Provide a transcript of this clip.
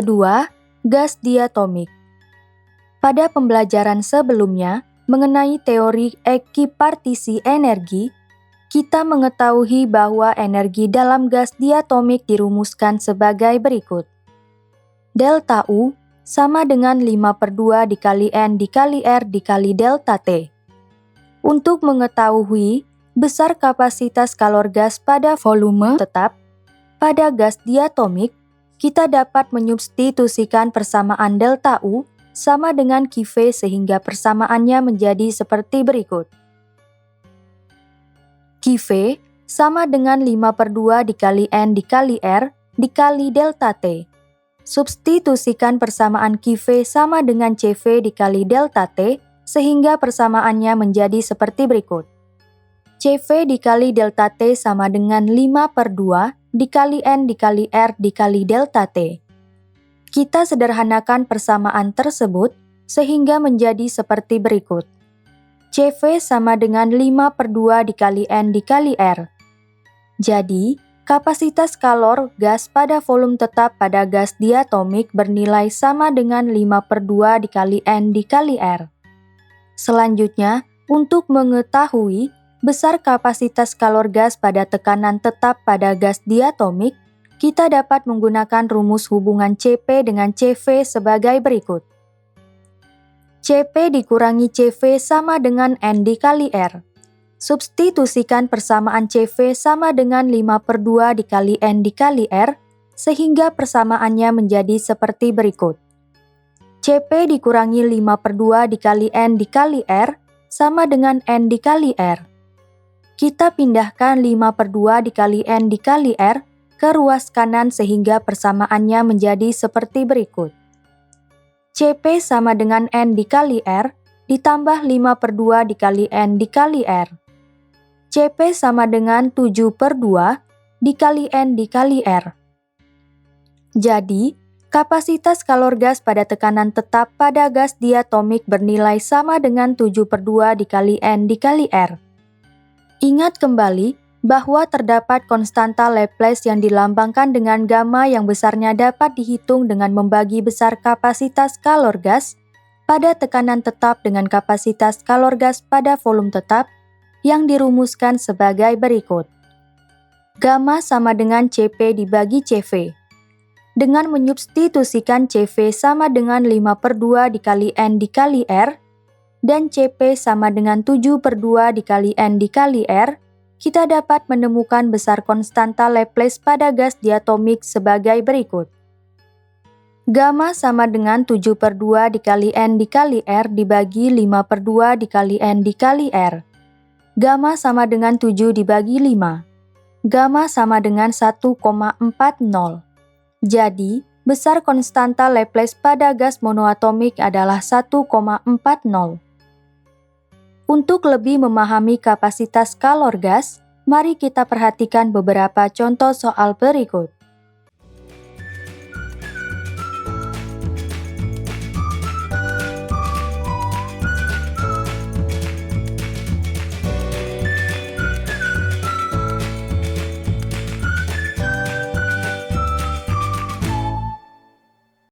Kedua, gas diatomik. Pada pembelajaran sebelumnya mengenai teori ekipartisi energi, kita mengetahui bahwa energi dalam gas diatomik dirumuskan sebagai berikut. Delta U sama dengan 5/2 dikali N dikali R dikali delta T. Untuk mengetahui besar kapasitas kalor gas pada volume tetap pada gas diatomik, kita dapat menyubstitusikan persamaan delta U sama dengan QV sehingga persamaannya menjadi seperti berikut. QV sama dengan 5/2 dikali N dikali R dikali delta T. Substitusikan persamaan QV sama dengan CV dikali delta T sehingga persamaannya menjadi seperti berikut. CV dikali delta T sama dengan 5/2 dikali N dikali R dikali delta T. Kita sederhanakan persamaan tersebut sehingga menjadi seperti berikut. CV sama dengan 5/2 dikali N dikali R. Jadi, kapasitas kalor gas pada volume tetap pada gas diatomik bernilai sama dengan 5/2 dikali N dikali R. Selanjutnya, untuk mengetahui besar kapasitas kalor gas pada tekanan tetap pada gas diatomik, kita dapat menggunakan rumus hubungan CP dengan CV sebagai berikut. CP dikurangi CV sama dengan N dikali R. Substitusikan persamaan CV sama dengan 5/2 dikali N dikali R, sehingga persamaannya menjadi seperti berikut. CP dikurangi 5/2 dikali N dikali R sama dengan N dikali R. Kita pindahkan 5/2 dikali N dikali R ke ruas kanan sehingga persamaannya menjadi seperti berikut. CP sama dengan N dikali R ditambah 5/2 dikali N dikali R. CP sama dengan 7/2 dikali N dikali R. Jadi, kapasitas kalor gas pada tekanan tetap pada gas diatomik bernilai sama dengan 7/2 dikali N dikali R. Ingat kembali bahwa terdapat konstanta Laplace yang dilambangkan dengan gamma yang besarnya dapat dihitung dengan membagi besar kapasitas kalor gas pada tekanan tetap dengan kapasitas kalor gas pada volume tetap yang dirumuskan sebagai berikut. Gamma sama dengan CP dibagi CV. Dengan menyubstitusikan CV sama dengan 5/2 dikali N dikali R dan CP sama dengan 7/2 dikali N dikali R, kita dapat menemukan besar konstanta Laplace pada gas diatomik sebagai berikut. Gamma sama dengan 7/2 dikali N dikali R dibagi 5/2 dikali N dikali R. Gamma sama dengan 7 dibagi 5. Gamma sama dengan 1,40. Jadi, besar konstanta Laplace pada gas monoatomik adalah 1,40. Untuk lebih memahami kapasitas kalor gas, mari kita perhatikan beberapa contoh soal berikut.